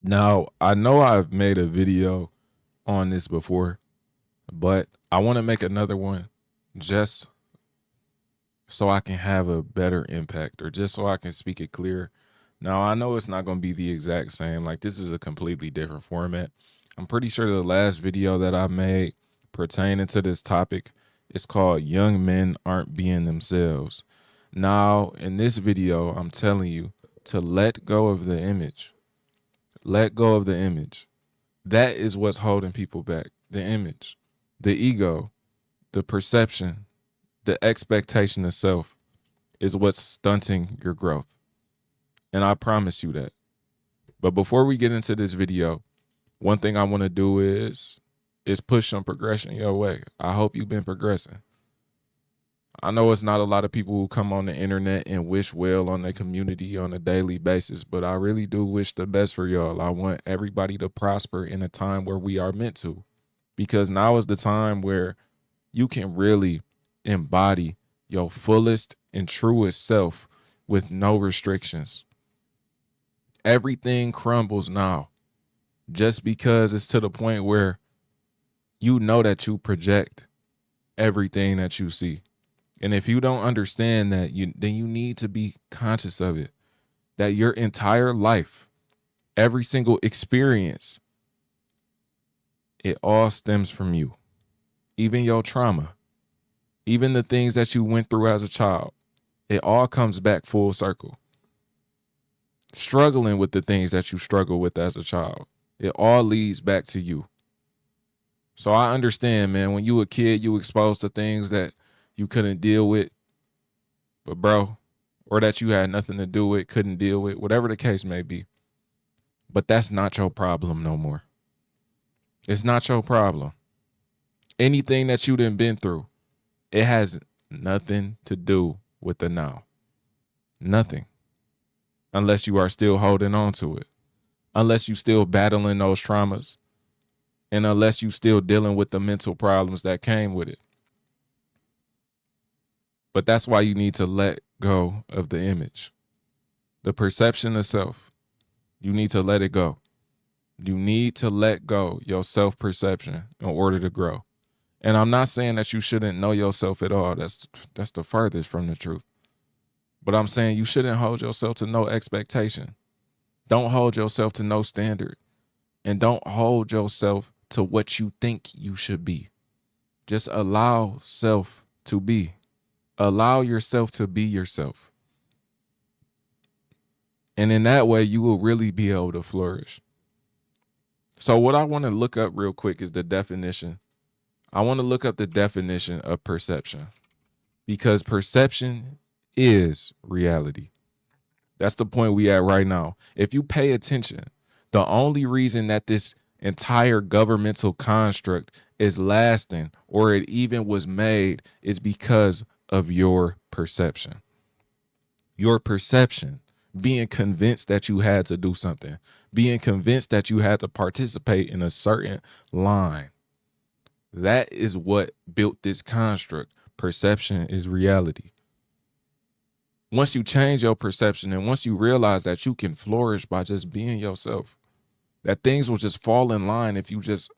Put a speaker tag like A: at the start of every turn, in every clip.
A: Now, I know I've made a video on this before, but I want to make another one just so I can have a better impact or just so I can speak it clear. Now, I know it's not going to be the exact same. Like, this is a completely different format. I'm pretty sure the last video that I made pertaining to this topic is called Young Men Aren't Being Themselves. Now, in this video, I'm telling you to let go of the image. Let go of the image. That is what's holding people back. The image, the ego, the perception, the expectation of self is what's stunting your growth. And I promise you that. But before we get into this video, one thing I want to do is push some progression your way. I hope you've been progressing. I know it's not a lot of people who come on the internet and wish well on their community on a daily basis, but I really do wish the best for y'all. I want everybody to prosper in a time where we are meant to, because now is the time where you can really embody your fullest and truest self with no restrictions. Everything crumbles now just because it's to the point where you know that you project everything that you see. And if you don't understand that, then you need to be conscious of it. That your entire life, every single experience, it all stems from you. Even your trauma, even the things that you went through as a child, it all comes back full circle. Struggling with the things that you struggle with as a child, it all leads back to you. So I understand, man, when you a kid, you exposed to things that you couldn't deal with, but bro, or that you had nothing to do with, couldn't deal with, whatever the case may be. But that's not your problem no more. It's not your problem. Anything that you done been through, it has nothing to do with the now. Nothing. Unless you are still holding on to it. Unless you still battling those traumas. And unless you still dealing with the mental problems that came with it. But that's why you need to let go of the image. The perception of self. You need to let it go. You need to let go your self-perception in order to grow. And I'm not saying that you shouldn't know yourself at all. That's the furthest from the truth. But I'm saying you shouldn't hold yourself to no expectation. Don't hold yourself to no standard. And don't hold yourself to what you think you should be. Just allow self to be. Allow yourself to be yourself. And in that way, you will really be able to flourish. So what I want to look up real quick is the definition. I want to look up the definition of perception, because perception is reality. That's the point we at right now. If you pay attention, the only reason that this entire governmental construct is lasting or it even was made is because of your perception. Your perception, being convinced that you had to do something, being convinced that you had to participate in a certain line. That is what built this construct. Perception is reality. Once you change your perception and once you realize that you can flourish by just being yourself, that things will just fall in line if you just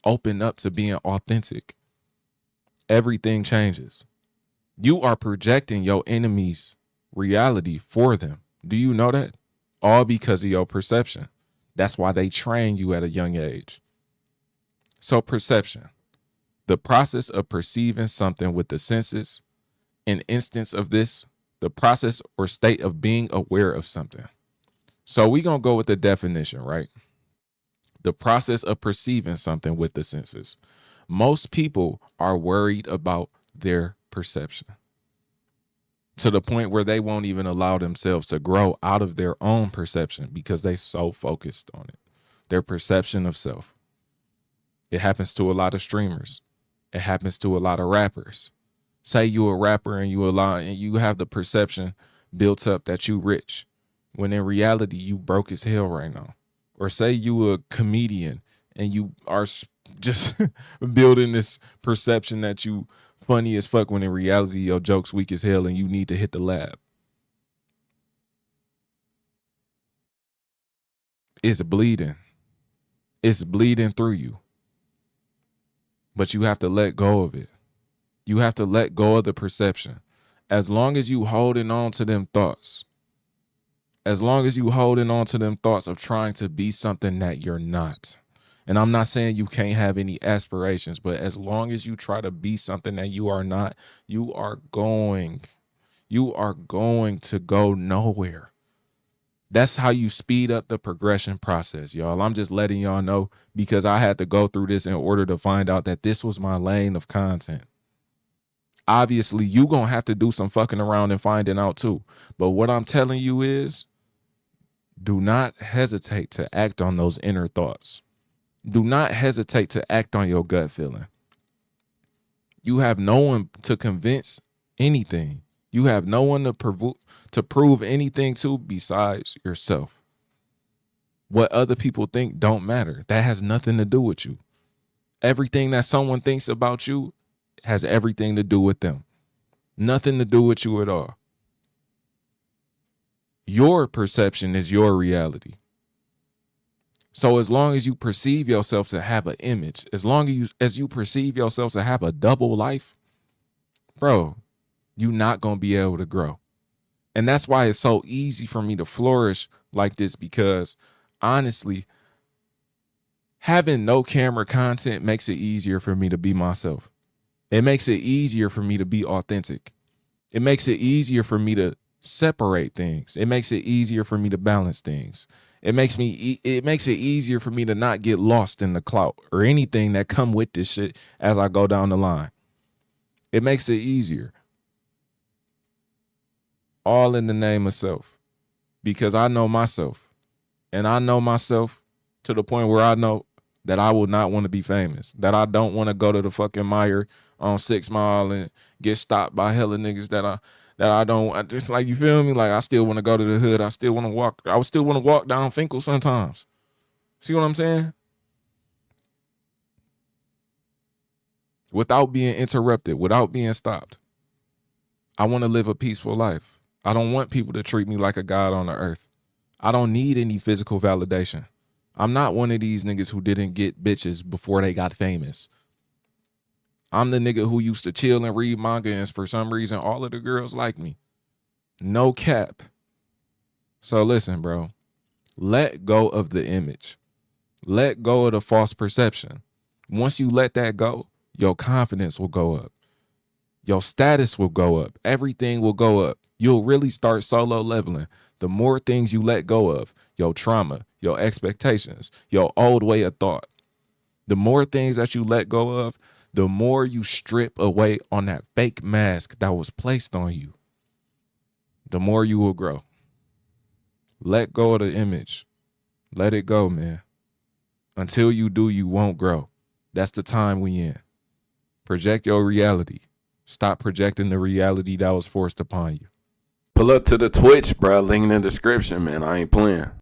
A: open up to being authentic, everything changes. You are projecting your enemy's reality for them. Do you know that? All because of your perception. That's why they train you at a young age. So perception, the process of perceiving something with the senses, an instance of this, the process or state of being aware of something. So we're going to go with the definition, right? The process of perceiving something with the senses. Most people are worried about their perception to the point where they won't even allow themselves to grow out of their own perception because they so focused on it. Their perception of self. It happens to a lot of streamers. It happens to a lot of rappers. Say you a rapper and you have the perception built up that you rich, when in reality you broke as hell right now. Or say you a comedian and you are just building this perception that you funny as fuck, when in reality your joke's weak as hell and you need to hit the lab. It's bleeding. It's bleeding through you. But you have to let go of it. You have to let go of the perception. As long as you holding on to them thoughts, as long as you holding on to them thoughts of trying to be something that you're not. And I'm not saying you can't have any aspirations, but as long as you try to be something that you are not, you are going to go nowhere. That's how you speed up the progression process, y'all. I'm just letting y'all know because I had to go through this in order to find out that this was my lane of content. Obviously, you gonna have to do some fucking around and finding out too. But what I'm telling you is, do not hesitate to act on those inner thoughts. Do not hesitate to act on your gut feeling. You have no one to convince anything. You have no one to prove anything to besides yourself. What other people think don't matter. That has nothing to do with you. Everything that someone thinks about you has everything to do with them. Nothing to do with you at all. Your perception is your reality. So as long as you perceive yourself to have an image, as long as you perceive yourself to have a double life, bro, you're not going to be able to grow. And that's why it's so easy for me to flourish like this, because honestly, having no camera content makes it easier for me to be myself. It makes it easier for me to be authentic. It makes it easier for me to separate things. It makes it easier for me to balance things. It makes it easier for me to not get lost in the clout or anything that come with this shit as I go down the line. It makes it easier. All in the name of self. Because I know myself. And I know myself to the point where I know that I will not want to be famous. That I don't want to go to the fucking Meijer on 6 Mile and get stopped by hella niggas that I don't, just like, you feel me? Like, I still want to go to the hood. I would still want to walk down Finkel sometimes. See what I'm saying? Without being interrupted, without being stopped. I want to live a peaceful life. I don't want people to treat me like a god on the earth. I don't need any physical validation. I'm not one of these niggas who didn't get bitches before they got famous. I'm the nigga who used to chill and read manga, and for some reason, all of the girls like me. No cap. So listen, bro. Let go of the image. Let go of the false perception. Once you let that go, your confidence will go up. Your status will go up. Everything will go up. You'll really start solo leveling. The more things you let go of, your trauma, your expectations, your old way of thought, the more things that you let go of, the more you strip away on that fake mask that was placed on you, the more you will grow. Let go of the image. Let it go, man. Until you do, you won't grow. That's the time we in. Project your reality. Stop projecting the reality that was forced upon you. Pull up to the Twitch, bro. Link in the description, man. I ain't playing.